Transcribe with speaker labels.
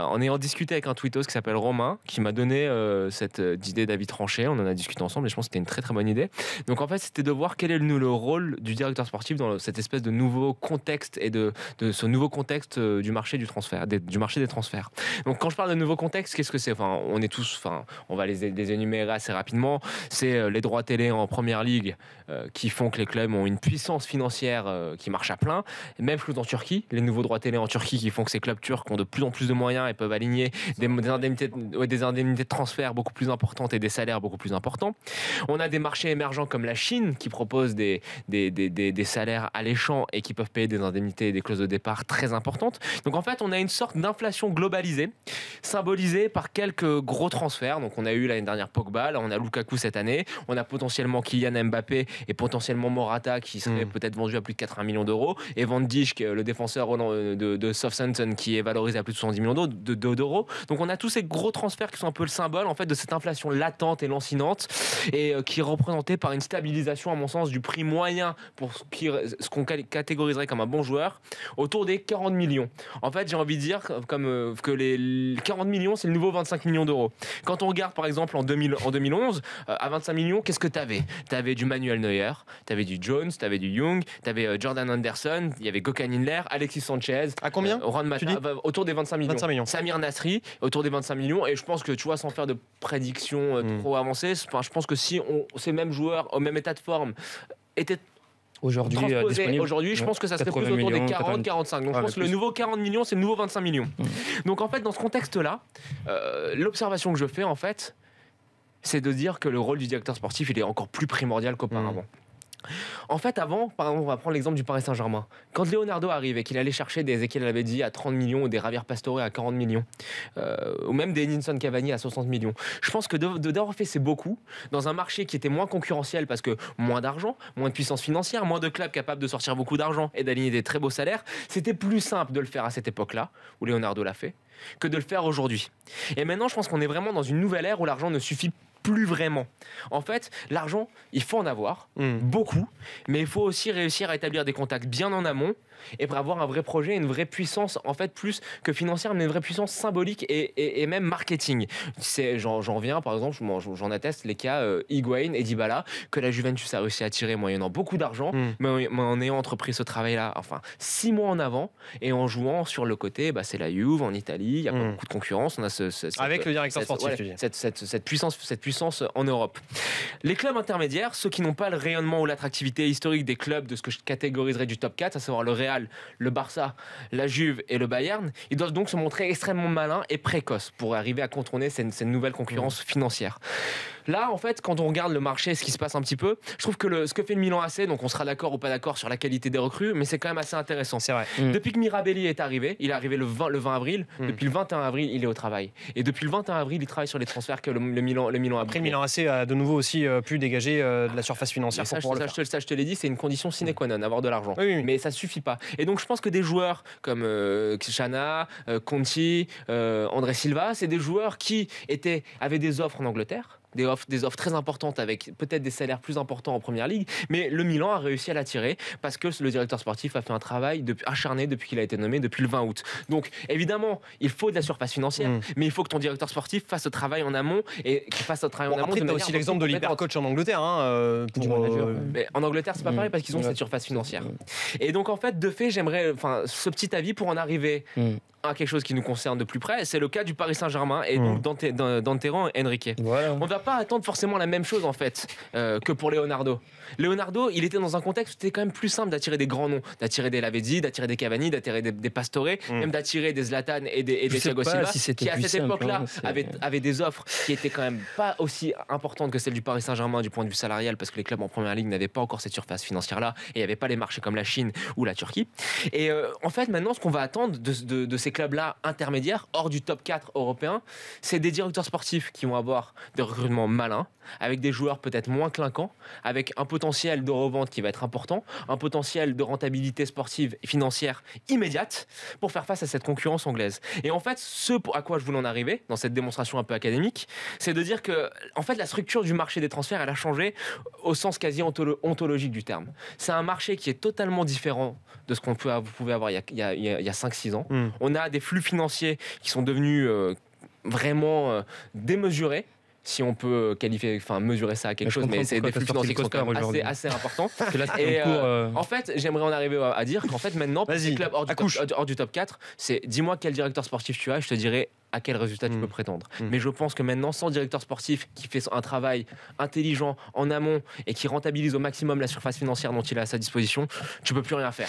Speaker 1: en ayant discuté avec un tweetos qui s'appelle Romain, qui m'a donné cette idée d'avis tranché. On en a discuté ensemble et je pense que c'était une très très bonne idée. Donc en fait, c'était de voir quel est le rôle du directeur sportif dans cette espèce de nouveau contexte et de ce nouveau contexte du marché du transfert, du marché des transferts. Donc quand je parle de nouveau contexte, qu'est-ce que c'est? Enfin, on va les énumérer assez rapidement. C'est les droits télé en première ligue qui font que les clubs ont une puissance financière qui marche à plein. Même chose en Turquie, les nouveaux droits télé en Turquie qui font que ces clubs turcs ont de plus en plus de moyens et peuvent aligner des indemnités de transfert beaucoup plus importantes et des salaires beaucoup plus importants. On a des marchés émergents comme la Chine qui proposent des salaires alléchants et qui peuvent payer des indemnités et des clauses de départ très importantes. Donc en fait, on a une sorte d'inflation globalisée, symbolisée par quelques gros transferts. Donc on a eu l'année dernière Pogba, là on a Lukaku cette année, on a potentiellement Kylian Mbappé et potentiellement Morata qui serait peut-être vendu à plus de 80 millions d'euros, et Van Dijk, le défenseur de Southampton, qui est valorisé à plus de 70 millions d'euros. Donc on a tous ces gros transferts qui sont un peu le symbole en fait de cette inflation latente et lancinante, et qui est représentée par une stabilisation à mon sens du prix moyen pour ce qu'on catégoriserait comme un bon joueur autour des 40 millions. En fait, j'ai envie de dire que les 40 millions, c'est le nouveau 25 millions d'euros. Quand on regarde par exemple en 2011, à 25 millions, qu'est-ce que t'avais? T'avais du Manuel Neuer, t'avais du Jones, t'avais du Young, t'avais Jordan Anderson, il y avait Gökhan Inler, Alexis Sanchez.
Speaker 2: À combien?
Speaker 1: Autour des 25 millions.
Speaker 2: 25 millions.
Speaker 1: Samir Nasri, autour des 25 millions. Et je pense que, tu vois, sans faire de prédictions trop avancées, je pense que si ces mêmes joueurs, au même état de forme, étaient
Speaker 3: aujourd'hui,
Speaker 1: je pense que ça serait plus autour des 40-45. Donc je pense que le nouveau 40 millions, c'est le nouveau 25 millions. Donc en fait, dans ce contexte-là, l'observation que je fais, en fait, c'est de dire que le rôle du directeur sportif, il est encore plus primordial qu'auparavant. En fait, avant, par exemple, on va prendre l'exemple du Paris Saint-Germain. Quand Leonardo arrive et qu'il allait chercher des Ezequiel Labedi à 30 millions ou des Javier Pastore à 40 millions, ou même des Edinson Cavani à 60 millions, je pense que d'avoir fait c'est beaucoup dans un marché qui était moins concurrentiel parce que moins d'argent, moins de puissance financière, moins de clubs capables de sortir beaucoup d'argent et d'aligner des très beaux salaires. C'était plus simple de le faire à cette époque-là, où Leonardo l'a fait, que de le faire aujourd'hui. Et maintenant, je pense qu'on est vraiment dans une nouvelle ère où l'argent ne suffit plus vraiment. En fait, l'argent, il faut en avoir, beaucoup, mais il faut aussi réussir à établir des contacts bien en amont et pour avoir un vrai projet, une vraie puissance, en fait, plus que financière, mais une vraie puissance symbolique et même marketing. J'en reviens, par exemple, j'en atteste les cas Higuaín et Dybala, que la Juventus a réussi à tirer moyennant beaucoup d'argent, mais en ayant entrepris ce travail-là, enfin, 6 mois en avant, et en jouant sur le côté, c'est la Juve en Italie, il y a pas beaucoup de concurrence, on a
Speaker 2: avec le directeur sportif, tu dis.
Speaker 1: Cette puissance en Europe. Les clubs intermédiaires, ceux qui n'ont pas le rayonnement ou l'attractivité historique des clubs de ce que je catégoriserais du top 4, à savoir le Real, le Barça, la Juve et le Bayern, ils doivent donc se montrer extrêmement malins et précoces pour arriver à contourner cette nouvelle concurrence financière. Là, en fait, quand on regarde le marché, ce qui se passe un petit peu, je trouve que ce que fait le Milan AC, donc on sera d'accord ou pas d'accord sur la qualité des recrues, mais c'est quand même assez intéressant.
Speaker 2: C'est vrai.
Speaker 1: Depuis que Mirabelli est arrivé, il est arrivé le 20 avril, depuis le 21 avril, il est au travail. Et depuis le 21 avril, il travaille sur les transferts que le Milan a.
Speaker 2: Après, le Milan AC a de nouveau aussi pu dégager de la surface financière.
Speaker 1: Ça, je te l'ai dit, c'est une condition sine qua non, avoir de l'argent.
Speaker 2: Oui.
Speaker 1: Mais ça ne suffit pas. Et donc, je pense que des joueurs comme Xhana, Conti, André Silva, c'est des joueurs qui avaient des offres en Angleterre. Des offres très importantes avec peut-être des salaires plus importants en première ligue, mais le Milan a réussi à l'attirer parce que le directeur sportif a fait un travail acharné depuis qu'il a été nommé, depuis le 20 août. Donc évidemment, il faut de la surface financière, mais il faut que ton directeur sportif fasse ce travail en amont et qu'il fasse ce travail en amont.
Speaker 2: Après, tu as aussi l'exemple de l'hypercoach en Angleterre.
Speaker 1: Mais en Angleterre, c'est pas pareil parce qu'ils ont cette surface financière. Et donc en fait, de fait, j'aimerais ce petit avis pour en arriver à quelque chose qui nous concerne de plus près, c'est le cas du Paris Saint-Germain et donc d'Antero et Enrique.
Speaker 3: Voilà.
Speaker 1: On ne va pas attendre forcément la même chose en fait que pour Leonardo. Leonardo, il était dans un contexte où c'était quand même plus simple d'attirer des grands noms, d'attirer des Lavezzi, d'attirer des Cavani, d'attirer des Pastore, même d'attirer des Zlatan et des Thiago Silva, qui à cette époque-là avaient des offres qui étaient quand même pas aussi importantes que celles du Paris Saint-Germain du point de vue salarial, parce que les clubs en première ligue n'avaient pas encore cette surface financière-là et il n'y avait pas les marchés comme la Chine ou la Turquie. Et en fait, maintenant, ce qu'on va attendre de ces clubs-là intermédiaires, hors du top 4 européen, c'est des directeurs sportifs qui vont avoir des recrutements malins, avec des joueurs peut-être moins clinquants, avec un potentiel de revente qui va être important, un potentiel de rentabilité sportive et financière immédiate pour faire face à cette concurrence anglaise. Et en fait, ce à quoi je voulais en arriver, dans cette démonstration un peu académique, c'est de dire que en fait, la structure du marché des transferts, elle a changé au sens quasi ontologique du terme. C'est un marché qui est totalement différent de ce qu'on pouvait avoir il y a 5-6 ans. On a a des flux financiers qui sont devenus vraiment démesurés. Si on peut mesurer ça à quelque chose, mais c'est des flux financiers qui sont quand même assez importants. Et en fait, j'aimerais en arriver à dire qu'en fait, maintenant, pour ces clubs hors du top 4, c'est dis-moi quel directeur sportif tu as, je te dirai à quel résultat tu peux prétendre. Mais je pense que maintenant, sans directeur sportif qui fait un travail intelligent en amont et qui rentabilise au maximum la surface financière dont il a à sa disposition, tu peux plus rien faire.